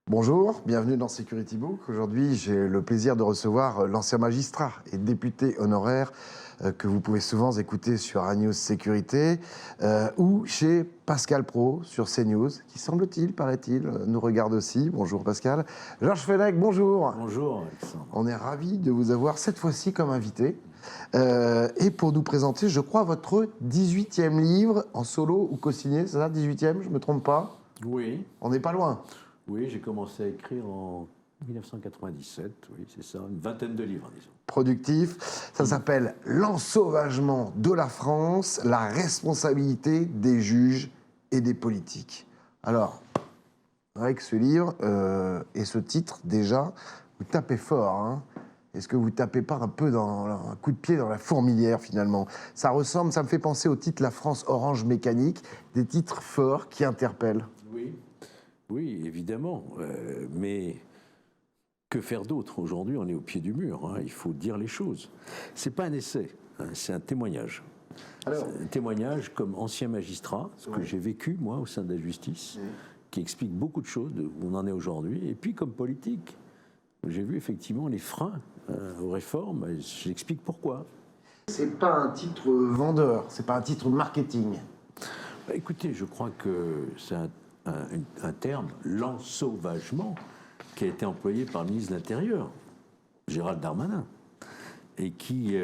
Bonjour, bienvenue dans Security Book. Aujourd'hui, j'ai le plaisir de recevoir l'ancien magistrat et député honoraire que vous pouvez souvent écouter sur ANews Sécurité ou chez Pascal Praud sur CNews, qui semble-t-il, paraît-il, nous regarde aussi. Bonjour Pascal. Georges Fenech, bonjour. Bonjour Alexandre. On est ravis de vous avoir cette fois-ci comme invité. Et pour nous présenter, je crois, votre 18e livre en solo ou co-signé, c'est ça, 18e, je ne me trompe pas? Oui. On n'est pas loin. Oui, j'ai commencé à écrire en 1997, oui, c'est ça, une vingtaine de livres, disons. Productif, ça s'appelle L'ensauvagement de la France, la responsabilité des juges et des politiques. Alors, avec ce livre et ce titre, déjà, vous tapez fort, hein. Est-ce que vous tapez pas un peu dans un coup de pied dans la fourmilière finalement? Ça ressemble, ça me fait penser au titre La France Orange Mécanique, des titres forts qui interpellent. Oui, oui, évidemment, mais que faire d'autre? Aujourd'hui, on est au pied du mur, hein, il faut dire les choses. C'est pas un essai, hein, c'est un témoignage. Alors, Un témoignage comme ancien magistrat, ce que j'ai vécu, moi, au sein de la justice, qui explique beaucoup de choses de où on en est aujourd'hui, et puis comme politique. J'ai vu effectivement les freins aux réformes, et j'explique pourquoi. c'est pas un titre vendeur, c'est pas un titre marketing. Bah, écoutez, je crois que c'est un terme, l'ensauvagement, qui a été employé par le ministre de l'Intérieur, Gérald Darmanin, et qui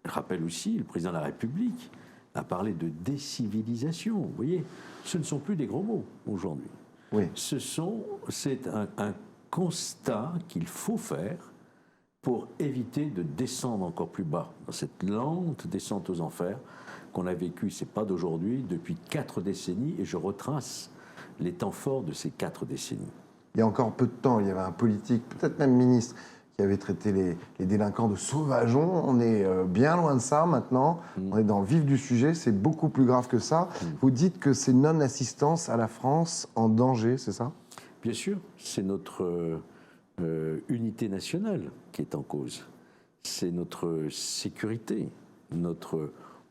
rappelle aussi, le président de la République a parlé de décivilisation. Vous voyez, ce ne sont plus des gros mots aujourd'hui. Oui. C'est un constat qu'il faut faire pour éviter de descendre encore plus bas dans cette lente descente aux enfers qu'on a vécue, c'est pas d'aujourd'hui, depuis 4 décennies, et je retrace les temps forts de ces 4 décennies. Il y a encore peu de temps, il y avait un politique, peut-être même ministre, qui avait traité les délinquants de sauvageons. On est bien loin de ça maintenant. On est dans le vif du sujet, c'est beaucoup plus grave que ça. Vous dites que c'est non-assistance à la France en danger, c'est ça? Bien sûr, c'est notre unité nationale qui est en cause. C'est notre sécurité,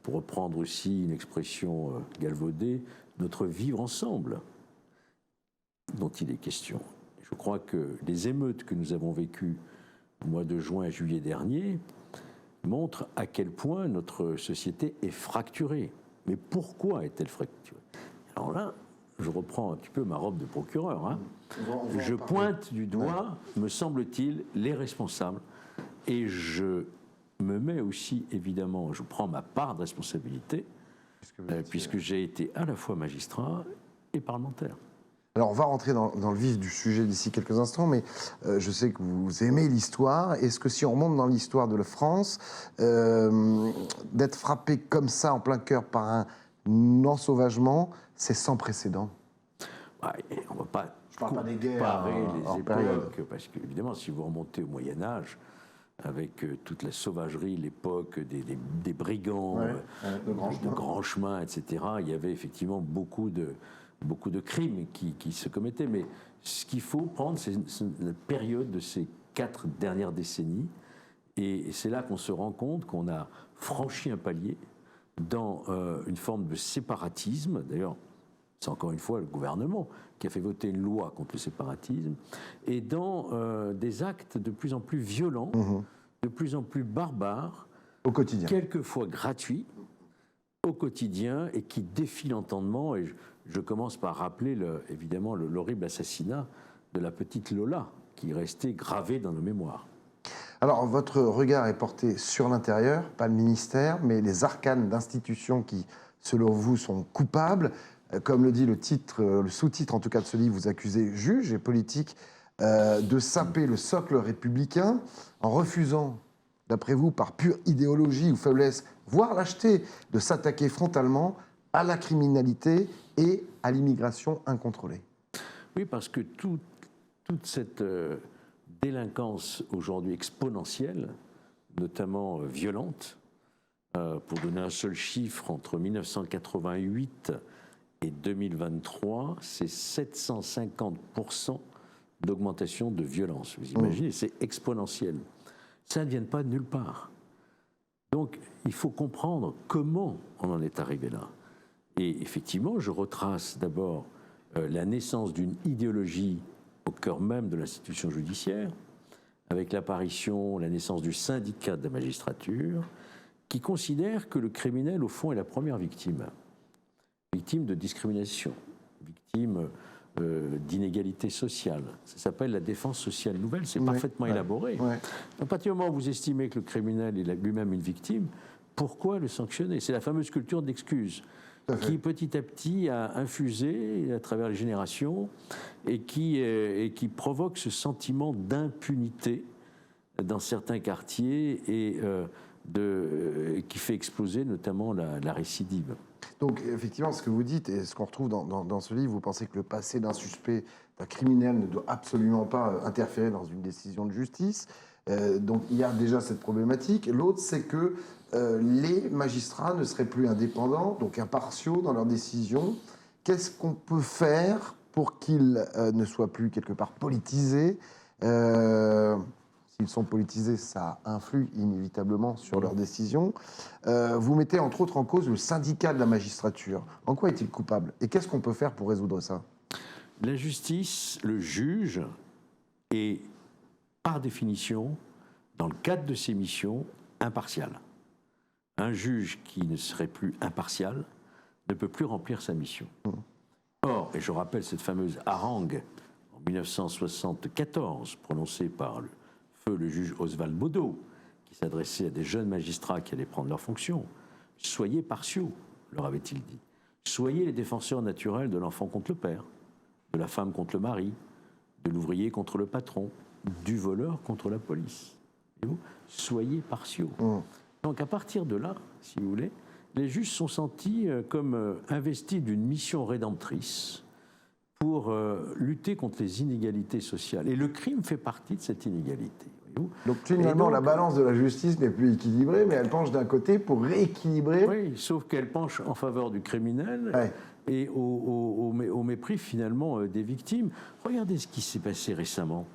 pour reprendre aussi une expression galvaudée, notre vivre ensemble dont il est question. Je crois que les émeutes que nous avons vécues au mois de juin et juillet dernier montrent à quel point notre société est fracturée. Mais pourquoi est-elle fracturée? Alors là, je reprends un petit peu ma robe de procureur, hein. Je pointe du doigt, me semble-t-il, les responsables, et je me mets aussi, évidemment, je prends ma part de responsabilité, puisque j'ai été à la fois magistrat et parlementaire. Alors, on va rentrer dans le vif du sujet d'ici quelques instants, mais je sais que vous aimez l'histoire. Est-ce que si on remonte dans l'histoire de la France, d'être frappé comme ça en plein cœur par un ensauvagement, c'est sans précédent? Ouais, on ne va pas parle pas des guerres comparer hors les période. époques, parce qu'évidemment, si vous remontez au Moyen-Âge, avec toute la sauvagerie, l'époque des brigands, de grands chemins, etc., il y avait effectivement beaucoup de crimes qui se commettaient. Mais ce qu'il faut prendre, c'est la période de ces 4 dernières décennies. Et c'est là qu'on se rend compte qu'on a franchi un palier dans une forme de séparatisme. D'ailleurs, c'est encore une fois le gouvernement qui a fait voter une loi contre le séparatisme, et dans des actes de plus en plus violents, de plus en plus barbares, Au quotidien. quelquefois gratuits, au quotidien, et qui défient l'entendement. Et je commence par rappeler évidemment l'horrible assassinat de la petite Lola, qui est resté gravé dans nos mémoires. Alors, votre regard est porté sur l'intérieur, pas le ministère, mais les arcanes d'institutions qui, selon vous, sont coupables. Comme le dit le titre, le sous-titre en tout cas de ce livre, vous accusez juges et politiques de saper le socle républicain en refusant, d'après vous, par pure idéologie ou faiblesse, voire lâcheté, de s'attaquer frontalement à la criminalité et à l'immigration incontrôlée. Oui, parce que toute cette délinquance aujourd'hui exponentielle, notamment violente, pour donner un seul chiffre, entre 1988 et 2023, c'est 750% d'augmentation de violence. Vous imaginez, c'est exponentiel. Ça ne vient pas de nulle part. Donc, il faut comprendre comment on en est arrivé là. Et effectivement, je retrace d'abord la naissance d'une idéologie au cœur même de l'institution judiciaire, avec l'apparition, la naissance du syndicat de la magistrature, qui considère que le criminel, au fond, est la première victime. Victime de discrimination, victime d'inégalité sociale. Ça s'appelle la défense sociale nouvelle, c'est parfaitement élaboré. À partir du moment où vous estimez que le criminel est lui-même une victime, pourquoi le sanctionner? C'est la fameuse culture d'excuse qui petit à petit a infusé à travers les générations et qui provoque ce sentiment d'impunité dans certains quartiers et qui fait exploser notamment la récidive. Donc effectivement, ce que vous dites et ce qu'on retrouve dans ce livre, vous pensez que le passé d'un suspect, d'un criminel ne doit absolument pas interférer dans une décision de justice. Donc il y a déjà cette problématique. L'autre, c'est que les magistrats ne seraient plus indépendants, donc impartiaux dans leurs décisions. Qu'est-ce qu'on peut faire pour qu'ils ne soient plus quelque part politisés? S'ils sont politisés, ça influe inévitablement sur leurs décisions. Vous mettez entre autres en cause le syndicat de la magistrature. En quoi est-il coupable? Et qu'est-ce qu'on peut faire pour résoudre ça? La justice, le juge, est par définition, dans le cadre de ses missions, impartial. Un juge qui ne serait plus impartial ne peut plus remplir sa mission. Or, et je rappelle cette fameuse harangue en 1974, prononcée par le juge Oswald Baudot, qui s'adressait à des jeunes magistrats qui allaient prendre leurs fonctions. « Soyez partiaux », leur avait-il dit. « Soyez les défenseurs naturels de l'enfant contre le père, de la femme contre le mari, de l'ouvrier contre le patron, du voleur contre la police. Soyez partiaux. » Donc à partir de là, si vous voulez, les juges sont sentis comme investis d'une mission rédemptrice pour lutter contre les inégalités sociales. Et le crime fait partie de cette inégalité. Donc finalement, la balance de la justice n'est plus équilibrée, mais elle penche d'un côté pour rééquilibrer. Oui, sauf qu'elle penche en faveur du criminel et au mépris finalement des victimes. Regardez ce qui s'est passé récemment.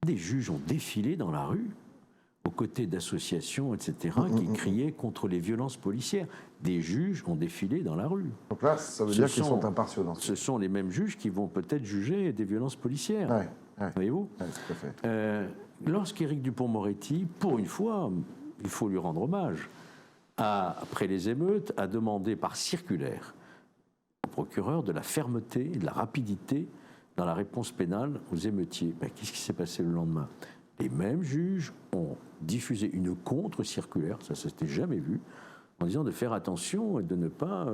Des juges ont défilé dans la rue aux côtés d'associations, etc., qui criaient contre les violences policières. Des juges ont défilé dans la rue. Donc là, ça veut dire qu'ils sont impartiaux dans ce sont les mêmes juges qui vont peut-être juger des violences policières. Voyez-vous ? Tout à fait. Lorsqu'Éric Dupond-Moretti, pour une fois, il faut lui rendre hommage, après les émeutes, a demandé par circulaire au procureur de la fermeté et de la rapidité dans la réponse pénale aux émeutiers. Qu'est-ce qui s'est passé le lendemain ? Les mêmes juges ont diffusé une contre-circulaire, ça s'était jamais vu, en disant de faire attention et de ne pas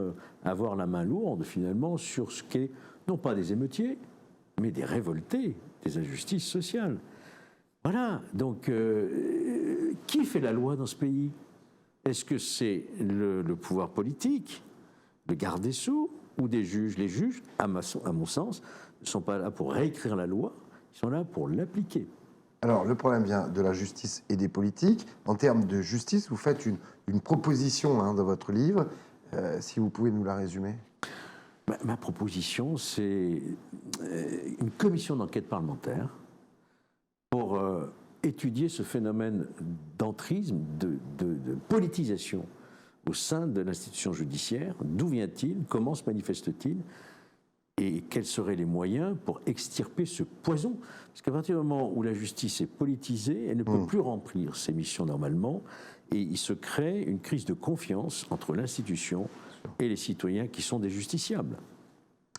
avoir la main lourde finalement sur ce qu'est, non pas des émeutiers, mais des révoltés, des injustices sociales. Voilà, donc qui fait la loi dans ce pays? Est-ce que c'est le pouvoir politique, le garde des Sceaux, ou des juges? Les juges, à mon sens, ne sont pas là pour réécrire la loi, ils sont là pour l'appliquer. Alors, le problème vient de la justice et des politiques. En termes de justice, vous faites une proposition dans votre livre. Si vous pouvez nous la résumer. Ma proposition, c'est une commission d'enquête parlementaire pour étudier ce phénomène d'entrisme, de politisation au sein de l'institution judiciaire. D'où vient-il? Comment se manifeste-t-il? Et quels seraient les moyens pour extirper ce poison? Parce qu'à partir du moment où la justice est politisée, elle ne peut plus remplir ses missions normalement, et il se crée une crise de confiance entre l'institution et les citoyens qui sont des justiciables.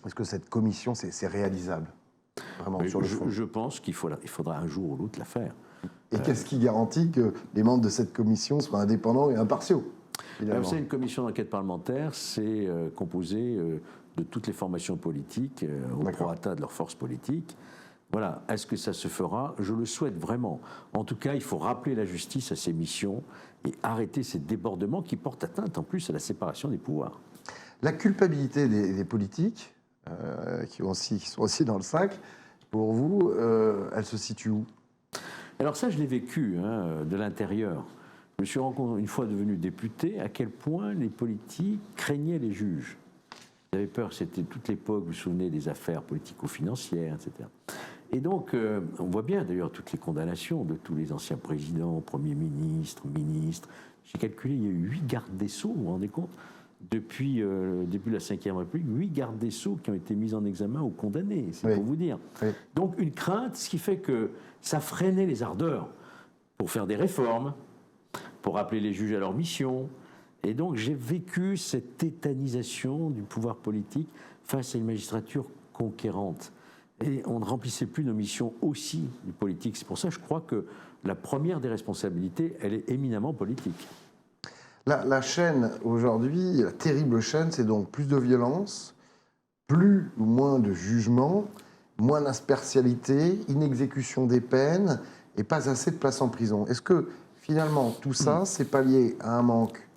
Est-ce que cette commission, c'est réalisable vraiment, sur le fond? Je pense qu'il faudra un jour ou l'autre la faire. Et qu'est-ce qui garantit que les membres de cette commission soient indépendants et impartiaux? Vous savez, une commission d'enquête parlementaire, c'est composé de toutes les formations politiques, au prorata de leurs forces politiques. Voilà. Est-ce que ça se fera? Je le souhaite vraiment. En tout cas, il faut rappeler la justice à ses missions et arrêter ces débordements qui portent atteinte en plus à la séparation des pouvoirs. La culpabilité des politiques, qui sont aussi dans le sac, pour vous, elle se situe où? Alors ça, je l'ai vécu de l'intérieur. Je me suis rendu compte, une fois devenu député, à quel point les politiques craignaient les juges. Ils avaient peur, c'était toute l'époque, vous vous souvenez, des affaires politico-financières, etc. Et donc, on voit bien d'ailleurs toutes les condamnations de tous les anciens présidents, premiers ministres, ministres. J'ai calculé, il y a eu 8 gardes des Sceaux, vous vous rendez compte, depuis le début de la Ve République, 8 gardes des Sceaux qui ont été mis en examen ou condamnés, c'est Oui. pour vous dire. Oui. Donc une crainte, ce qui fait que ça freinait les ardeurs pour faire des réformes, pour rappeler les juges à leur mission. Et donc j'ai vécu cette tétanisation du pouvoir politique face à une magistrature conquérante. Et on ne remplissait plus nos missions aussi du politique. C'est pour ça que je crois que la première des responsabilités, elle est éminemment politique. La chaîne, aujourd'hui, la terrible chaîne, c'est donc plus de violence, plus ou moins de jugement, moins d'impartialité, inexécution des peines et pas assez de places en prison. Est-ce que, finalement, tout ça, c'est pas lié à un manque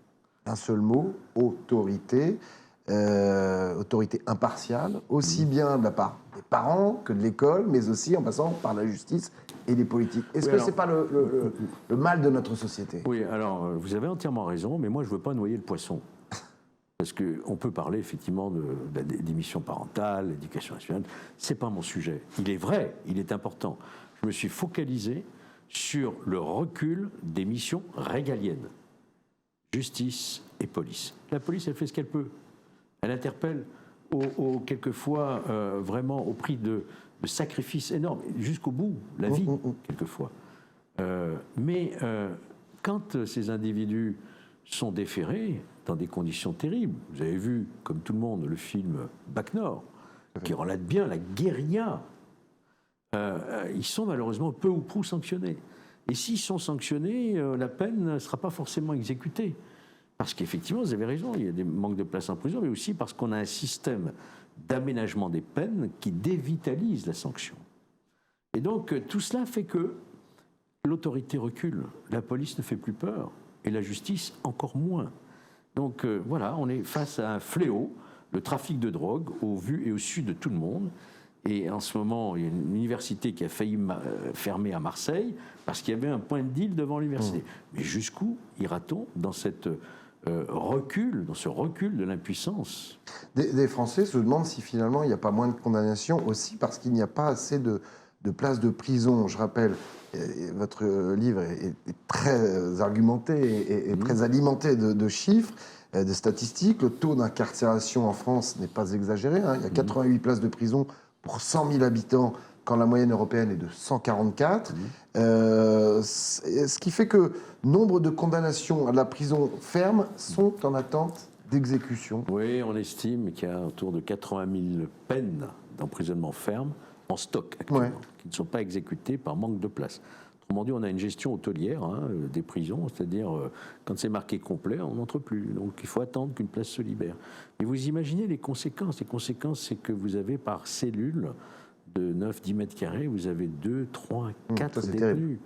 d'un seul mot, autorité, autorité impartiale, aussi bien de la part des parents que de l'école, mais aussi en passant par la justice et les politiques. Est-ce que c'est pas le mal de notre société? Oui, alors vous avez entièrement raison, mais moi je ne veux pas noyer le poisson. Parce qu'on peut parler effectivement de la démission parentale, l'éducation nationale, ce n'est pas mon sujet. Il est vrai, il est important. Je me suis focalisé sur le recul des missions régaliennes. Justice et police. La police, elle fait ce qu'elle peut. Elle interpelle quelquefois vraiment au prix de sacrifices énormes, jusqu'au bout, la vie, quelquefois. Mais quand ces individus sont déférés dans des conditions terribles, vous avez vu, comme tout le monde, le film Bac Nord, qui relate bien la guérilla, ils sont malheureusement peu ou prou sanctionnés. Et s'ils sont sanctionnés, la peine ne sera pas forcément exécutée. Parce qu'effectivement, vous avez raison, il y a des manques de place en prison, mais aussi parce qu'on a un système d'aménagement des peines qui dévitalise la sanction. Et donc, tout cela fait que l'autorité recule, la police ne fait plus peur, et la justice encore moins. Donc voilà, on est face à un fléau, le trafic de drogue, au vu et au su de tout le monde. Et en ce moment, il y a une université qui a failli fermer à Marseille parce qu'il y avait un point de deal devant l'université. Mais jusqu'où ira-t-on dans cette dans ce recul de l'impuissance? Des Français se demandent si finalement il n'y a pas moins de condamnations aussi parce qu'il n'y a pas assez de places de prison. Je rappelle, votre livre est très argumenté et très alimenté de chiffres, de statistiques. Le taux d'incarcération en France n'est pas exagéré. Il y a 88 places de prison pour 100 000 habitants, quand la moyenne européenne est de 144. Ce qui fait que nombre de condamnations à la prison ferme sont en attente d'exécution. Oui, on estime qu'il y a autour de 80 000 peines d'emprisonnement ferme en stock actuellement, qui ne sont pas exécutées par manque de place. Autrement dit, on a une gestion hôtelière des prisons, c'est-à-dire quand c'est marqué complet, on n'entre plus. Donc il faut attendre qu'une place se libère. Mais vous imaginez les conséquences. Les conséquences, c'est que vous avez par cellule de 9-10 mètres carrés, vous avez 2, 3, 4 détenus. Terrible.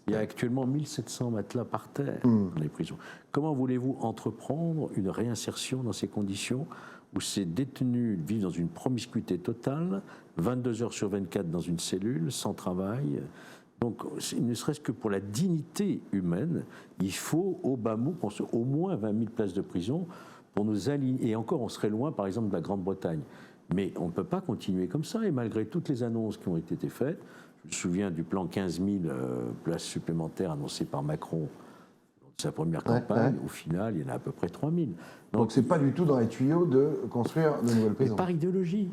Il y a actuellement 1700 matelas par terre dans les prisons. Comment voulez-vous entreprendre une réinsertion dans ces conditions où ces détenus vivent dans une promiscuité totale, 22 heures sur 24 dans une cellule, sans travail? Donc, ne serait-ce que pour la dignité humaine, il faut au bas mot construire au moins 20 000 places de prison pour nous aligner. Et encore, on serait loin, par exemple, de la Grande-Bretagne. Mais on ne peut pas continuer comme ça. Et malgré toutes les annonces qui ont été faites, je me souviens du plan 15 000 places supplémentaires annoncé par Macron lors de sa première campagne. Au final, il y en a à peu près 3 000. Donc ce n'est pas du tout dans les tuyaux de construire de nouvelles prisons. Par idéologie.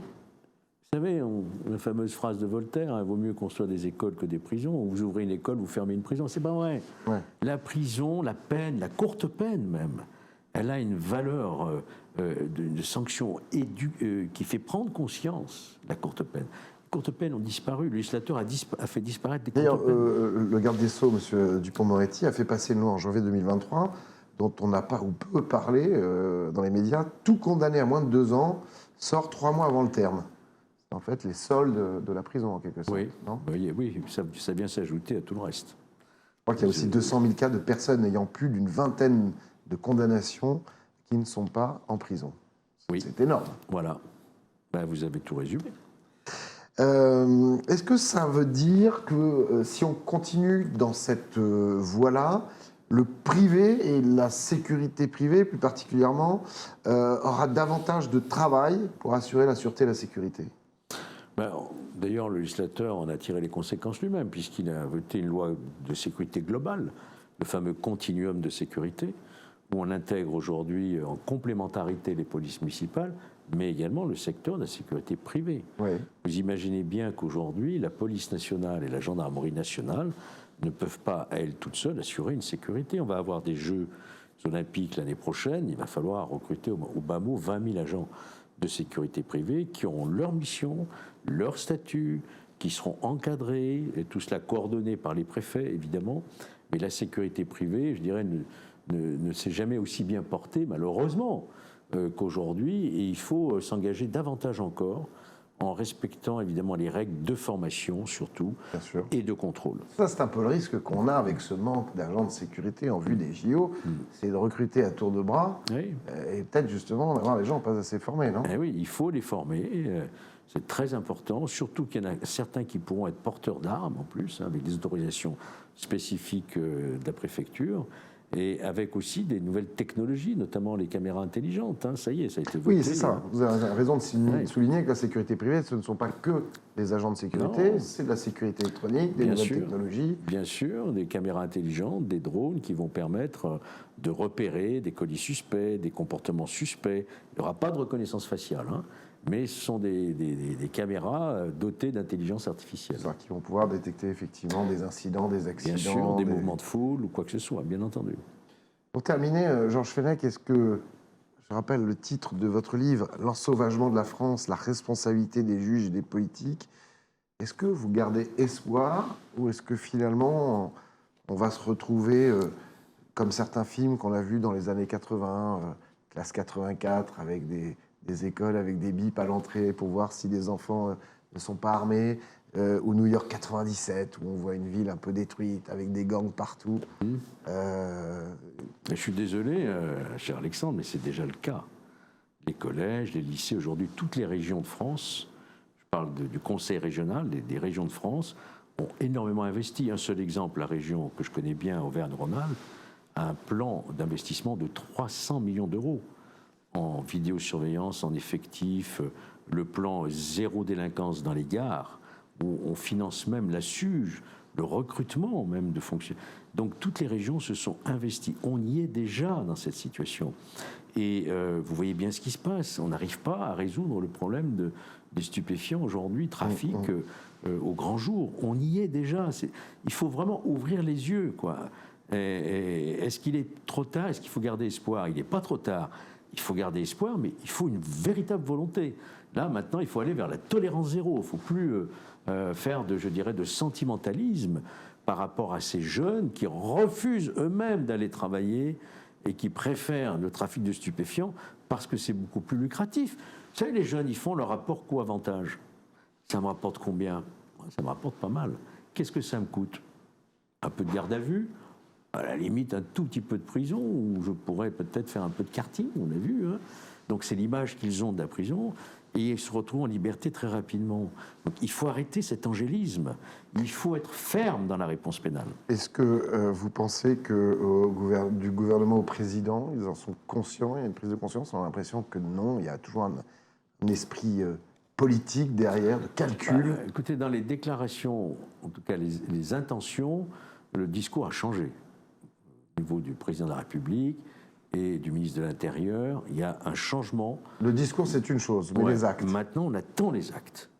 Vous savez, la fameuse phrase de Voltaire, il vaut mieux construire des écoles que des prisons. Vous ouvrez une école, vous fermez une prison. C'est pas vrai. La prison, la peine, la courte peine même, elle a une valeur de sanction qui fait prendre conscience, la courte peine. Les courtes peines ont disparu. Le législateur a fait disparaître des courtes peines. Le garde des Sceaux, M. Dupond-Moretti, a fait passer une loi en janvier 2023 dont on n'a pas ou peu parlé dans les médias. Tout condamné à moins de 2 ans sort 3 mois avant le terme. En fait, les soldes de la prison, en quelque sorte. Oui, non ça vient s'ajouter à tout le reste. Je crois qu'il y a aussi 200 000 cas de personnes ayant plus d'une vingtaine de condamnations qui ne sont pas en prison. Oui. C'est énorme. Voilà. Vous avez tout résumé. Est-ce que ça veut dire que si on continue dans cette voie-là, le privé et la sécurité privée, plus particulièrement, aura davantage de travail pour assurer la sûreté et la sécurité? D'ailleurs, le législateur en a tiré les conséquences lui-même, puisqu'il a voté une loi de sécurité globale, le fameux continuum de sécurité, où on intègre aujourd'hui en complémentarité les polices municipales, mais également le secteur de la sécurité privée. Oui. Vous imaginez bien qu'aujourd'hui, la police nationale et la gendarmerie nationale ne peuvent pas, à elles toutes seules, assurer une sécurité. On va avoir des Jeux olympiques l'année prochaine, il va falloir recruter au bas mot 20 000 agents de sécurité privée qui auront leur mission, leur statut, qui seront encadrés, et tout cela coordonné par les préfets, évidemment. Mais la sécurité privée, je dirais, ne s'est jamais aussi bien portée, malheureusement, qu'aujourd'hui. Et il faut s'engager davantage encore en respectant évidemment les règles de formation surtout et de contrôle. Ça, c'est un peu le risque qu'on a avec ce manque d'agents de sécurité en vue des JO, c'est de recruter à tour de bras et peut-être justement d'avoir les gens pas assez formés, non? Oui, il faut les former, c'est très important, surtout qu'il y en a certains qui pourront être porteurs d'armes en plus, avec des autorisations spécifiques de la préfecture. Et avec aussi des nouvelles technologies, notamment les caméras intelligentes. Ça y est, ça a été voté. Oui, c'est ça. Vous avez raison de souligner que la sécurité privée, ce ne sont pas que des agents de sécurité, c'est de la sécurité électronique, des nouvelles technologies. Bien sûr, des caméras intelligentes, des drones qui vont permettre de repérer des colis suspects, des comportements suspects. Il n'y aura pas de reconnaissance faciale, mais ce sont des caméras dotées d'intelligence artificielle. Qui vont pouvoir détecter effectivement des incidents, des accidents. Bien sûr, des mouvements de foule ou quoi que ce soit, bien entendu. Pour terminer, Georges Fenech, est-ce que, je rappelle le titre de votre livre, L'ensauvagement de la France, la responsabilité des juges et des politiques, est-ce que vous gardez espoir ou est-ce que finalement on va se retrouver comme certains films qu'on a vus dans les années 80, classe 84, avec des écoles avec des bips à l'entrée pour voir si les enfants ne sont pas armés, ou New York 97, où on voit une ville un peu détruite, avec des gangs partout. Je suis désolé, cher Alexandre, mais c'est déjà le cas. Les collèges, les lycées, aujourd'hui, toutes les régions de France, je parle du conseil régional, des régions de France, ont énormément investi. Un seul exemple, la région que je connais bien, Auvergne-Rhône-Alpes, a un plan d'investissement de 300 millions d'euros en vidéosurveillance, en effectifs, le plan zéro délinquance dans les gares, où on finance même la SUGE, le recrutement même de fonctionnaires. Donc toutes les régions se sont investies. On y est déjà dans cette situation. Et vous voyez bien ce qui se passe. On n'arrive pas à résoudre le problème des stupéfiants aujourd'hui, trafic au grand jour. On y est déjà. Il faut vraiment ouvrir les yeux, quoi. Est-ce qu'il est trop tard? Est-ce qu'il faut garder espoir? Il n'est pas trop tard. Il faut garder espoir, mais il faut une véritable volonté. Là, maintenant, il faut aller vers la tolérance zéro. Il ne faut plus faire de sentimentalisme par rapport à ces jeunes qui refusent eux-mêmes d'aller travailler et qui préfèrent le trafic de stupéfiants parce que c'est beaucoup plus lucratif. Vous savez, les jeunes, ils font leur rapport coût-avantage. Ça me rapporte combien? Ça me rapporte pas mal. Qu'est-ce que ça me coûte? Un peu de garde à vue, à la limite un tout petit peu de prison, où je pourrais peut-être faire un peu de karting, on a vu. Donc c'est l'image qu'ils ont de la prison, et ils se retrouvent en liberté très rapidement. Donc il faut arrêter cet angélisme, il faut être ferme dans la réponse pénale. Est-ce que vous pensez que du gouvernement au président, ils en sont conscients, il y a une prise de conscience? On a l'impression que non, il y a toujours un esprit politique derrière, de calcul. Écoutez, dans les déclarations, en tout cas les intentions, le discours a changé. Au niveau du président de la République et du ministre de l'Intérieur, il y a un changement. Le discours, c'est une chose, mais les actes? Maintenant, on attend les actes.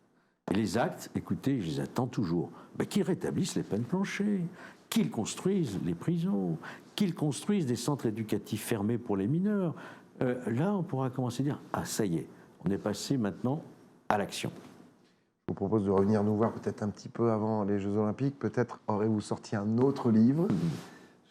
Et les actes, écoutez, je les attends toujours. Qu'ils rétablissent les peines planchers, qu'ils construisent les prisons, qu'ils construisent des centres éducatifs fermés pour les mineurs. Là, on pourra commencer à dire « Ah, ça y est, on est passé maintenant à l'action ». Je vous propose de revenir nous voir peut-être un petit peu avant les Jeux Olympiques. Peut-être aurez-vous sorti un autre livre.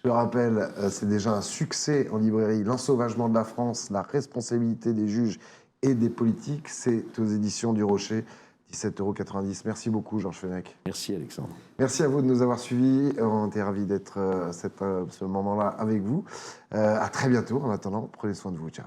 Je rappelle, c'est déjà un succès en librairie, L'ensauvagement de la France, la responsabilité des juges et des politiques. C'est aux éditions du Rocher, 17,90 €. Merci beaucoup, Georges Fenech. Merci, Alexandre. Merci à vous de nous avoir suivis. On était ravis d'être ce moment-là avec vous. À très bientôt. En attendant, prenez soin de vous. Ciao.